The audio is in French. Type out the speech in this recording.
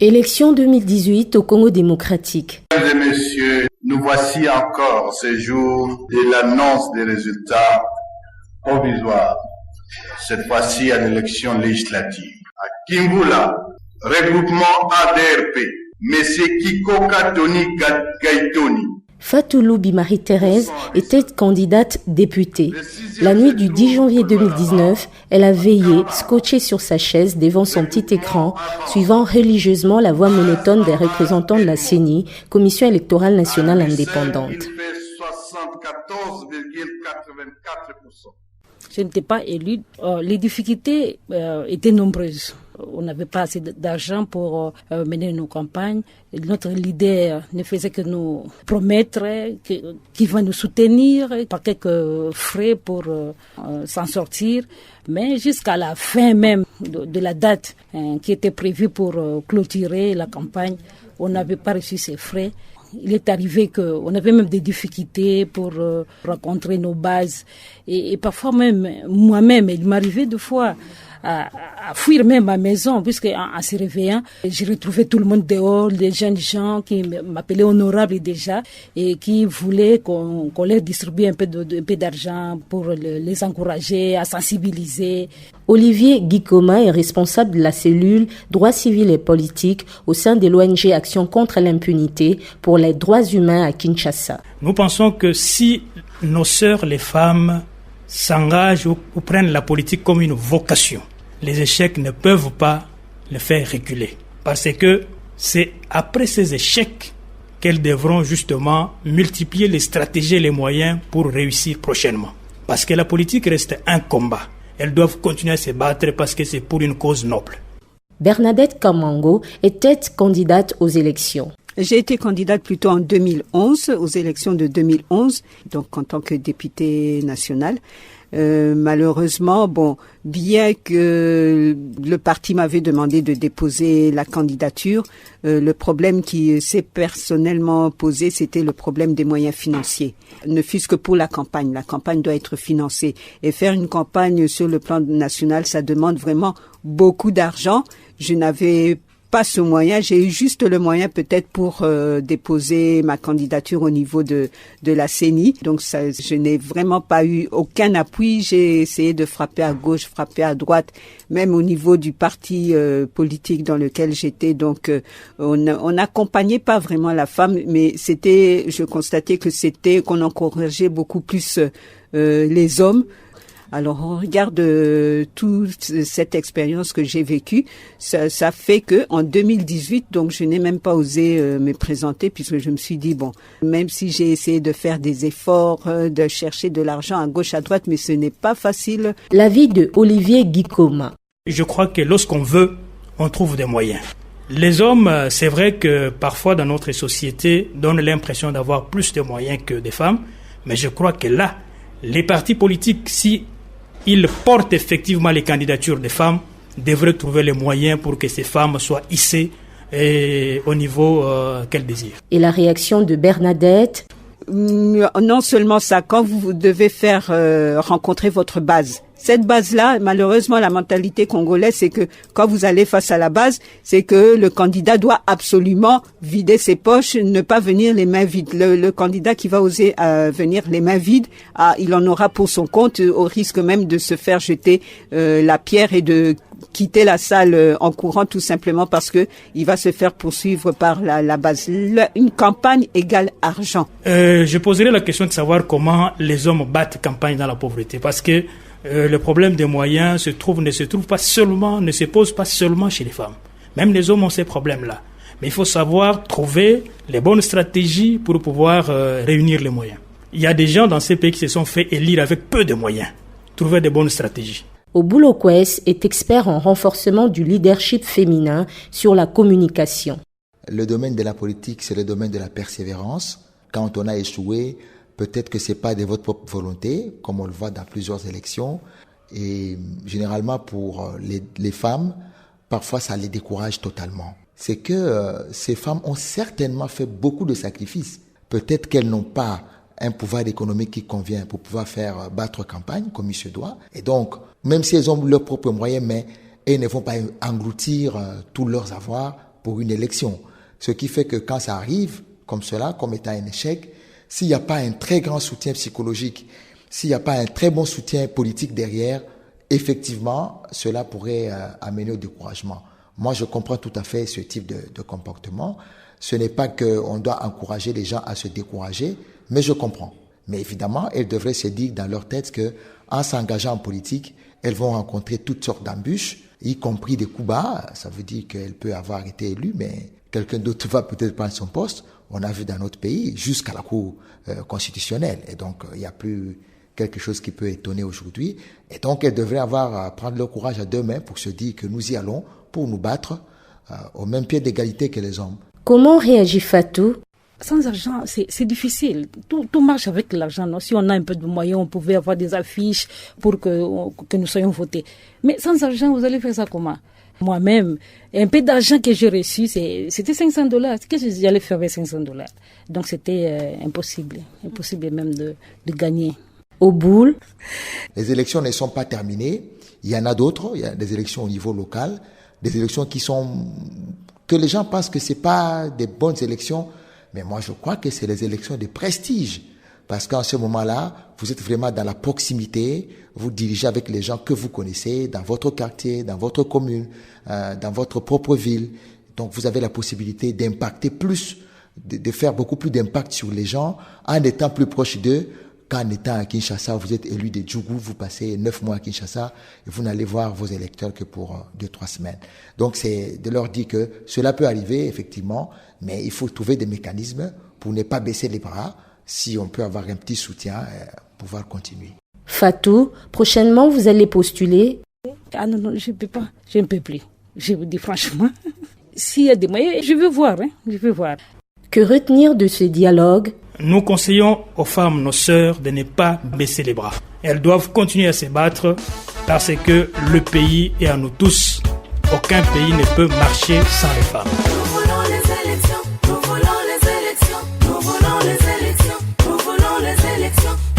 Élection 2018 au Congo démocratique. Mesdames et messieurs, nous voici encore ce jour de l'annonce des résultats provisoires, cette fois-ci à l'élection législative. À Kimbula, regroupement ADRP, M. Kikoka Tony Gaitoni. Fatouloubi Marie-Thérèse était candidate députée. La nuit du 10 janvier 2019, elle a veillé, scotchée sur sa chaise devant son petit écran, suivant religieusement la voix monotone des représentants de la CENI, Commission électorale nationale indépendante. Je n'étais pas élue. Les difficultés étaient nombreuses. On n'avait pas assez d'argent pour mener nos campagnes. Notre leader ne faisait que nous promettre qu'il va nous soutenir par quelques frais pour s'en sortir. Mais jusqu'à la fin même de la date qui était prévue pour clôturer la campagne, on n'avait pas reçu ces frais. Il est arrivé qu'on avait même des difficultés pour rencontrer nos bases. Et parfois même, moi-même, il m'arrivait deux fois à fuir même ma maison, puisque en se réveillant, j'ai retrouvé tout le monde dehors, les jeunes gens qui m'appelaient honorable déjà et qui voulaient qu'on leur distribue un peu d'argent pour les encourager, à sensibiliser. Olivier Guikoma est responsable de la cellule droits civils et politiques au sein de l'ONG Action contre l'impunité pour les droits humains à Kinshasa. Nous pensons que si nos sœurs, les femmes, s'engagent ou prennent la politique comme une vocation, les échecs ne peuvent pas les faire reculer. Parce que c'est après ces échecs qu'elles devront justement multiplier les stratégies et les moyens pour réussir prochainement. Parce que la politique reste un combat. Elles doivent continuer à se battre parce que c'est pour une cause noble. Bernadette Kamango était candidate aux élections. J'ai été candidate plutôt en 2011, aux élections de 2011, donc en tant que députée nationale. Malheureusement, bien que le parti m'avait demandé de déposer la candidature, le problème qui s'est personnellement posé, c'était le problème des moyens financiers. Ne fût-ce que pour la campagne. La campagne doit être financée. Et faire une campagne sur le plan national, ça demande vraiment beaucoup d'argent. Je n'avais pas ce moyen, j'ai eu juste le moyen peut-être pour déposer ma candidature au niveau de la CENI. Donc ça, je n'ai vraiment pas eu aucun appui. J'ai essayé de frapper à gauche, frapper à droite, même au niveau du parti politique dans lequel j'étais. Donc on n'accompagnait pas vraiment la femme, mais je constatais que qu'on encourageait beaucoup plus les hommes. Alors, au regard de toute cette expérience que j'ai vécue, ça fait que en 2018, donc je n'ai même pas osé me présenter puisque je me suis dit, même si j'ai essayé de faire des efforts, de chercher de l'argent à gauche, à droite, mais ce n'est pas facile. L'avis de Olivier Guikoma. Je crois que lorsqu'on veut, on trouve des moyens. Les hommes, c'est vrai que parfois dans notre société, donnent l'impression d'avoir plus de moyens que des femmes, mais je crois que là, les partis politiques, si ils portent effectivement les candidatures des femmes, devraient trouver les moyens pour que ces femmes soient hissées au niveau qu'elles désirent. Et la réaction de Bernadette? Non seulement ça, quand vous devez faire rencontrer votre base. Cette base-là, malheureusement, la mentalité congolaise, c'est que quand vous allez face à la base, c'est que le candidat doit absolument vider ses poches, ne pas venir les mains vides. Le candidat qui va oser venir les mains vides, il en aura pour son compte, au risque même de se faire jeter la pierre et de quitter la salle en courant tout simplement parce que il va se faire poursuivre par la base. Une campagne égale argent. Je poserai la question de savoir comment les hommes battent campagne dans la pauvreté, parce que le problème des moyens ne se pose pas seulement chez les femmes. Même les hommes ont ces problèmes-là. Mais il faut savoir trouver les bonnes stratégies pour pouvoir réunir les moyens. Il y a des gens dans ces pays qui se sont fait élire avec peu de moyens. Trouver des bonnes stratégies. Obulo Kwes est expert en renforcement du leadership féminin sur la communication. Le domaine de la politique, c'est le domaine de la persévérance. Quand on a échoué, peut-être que c'est pas de votre propre volonté, comme on le voit dans plusieurs élections. Et généralement, pour les femmes, parfois ça les décourage totalement. C'est que ces femmes ont certainement fait beaucoup de sacrifices. Peut-être qu'elles n'ont pas un pouvoir économique qui convient pour pouvoir faire battre campagne comme il se doit. Et donc, même si elles ont leurs propres moyens, mais elles ne vont pas engloutir tous leurs avoirs pour une élection. Ce qui fait que quand ça arrive, comme cela, comme étant un échec, s'il n'y a pas un très grand soutien psychologique, s'il n'y a pas un très bon soutien politique derrière, effectivement, cela pourrait amener au découragement. Moi, je comprends tout à fait ce type de comportement. Ce n'est pas qu'on doit encourager les gens à se décourager, mais je comprends. Mais évidemment, elles devraient se dire dans leur tête que, en s'engageant en politique, elles vont rencontrer toutes sortes d'embûches, y compris des coups bas. Ça veut dire qu'elle peut avoir été élue, mais quelqu'un d'autre va peut-être prendre son poste. On a vu dans notre pays jusqu'à la Cour constitutionnelle. Et donc, il n'y a plus quelque chose qui peut étonner aujourd'hui. Et donc, elles devraient prendre leur courage à deux mains pour se dire que nous y allons pour nous battre au même pied d'égalité que les hommes. Comment réagit Fatou? Sans argent, c'est difficile. Tout marche avec l'argent. Non? Si on a un peu de moyens, on pouvait avoir des affiches pour que nous soyons votés. Mais sans argent, vous allez faire ça comment? Moi-même, un peu d'argent que j'ai reçu, c'était $500. Qu'est-ce que j'allais faire avec $500? Donc c'était impossible même de gagner. Au bout, les élections ne sont pas terminées. Il y en a d'autres. Il y a des élections au niveau local, des élections que les gens pensent que c'est pas des bonnes élections. Mais moi, je crois que c'est les élections de prestige. Parce qu'en ce moment-là, vous êtes vraiment dans la proximité, vous dirigez avec les gens que vous connaissez, dans votre quartier, dans votre commune, dans votre propre ville. Donc, vous avez la possibilité d'impacter plus, de faire beaucoup plus d'impact sur les gens en étant plus proche d'eux qu'en étant à Kinshasa. Vous êtes élu de Djougou, vous passez 9 mois à Kinshasa et vous n'allez voir vos électeurs que pour 2-3 semaines. Donc, c'est de leur dire que cela peut arriver, effectivement, mais il faut trouver des mécanismes pour ne pas baisser les bras. Si on peut avoir un petit soutien, pouvoir continuer. Fatou, prochainement, vous allez postuler? Ah non, je ne peux pas. Je ne peux plus. Je vous dis franchement. S'il y a des moyens, je veux voir. Je veux voir. Que retenir de ce dialogue? Nous conseillons aux femmes, nos sœurs, de ne pas baisser les bras. Elles doivent continuer à se battre parce que le pays est à nous tous. Aucun pays ne peut marcher sans les femmes. Nous voulons les élections, nous voulons les élections, nous voulons les élections, nous voulons les élections.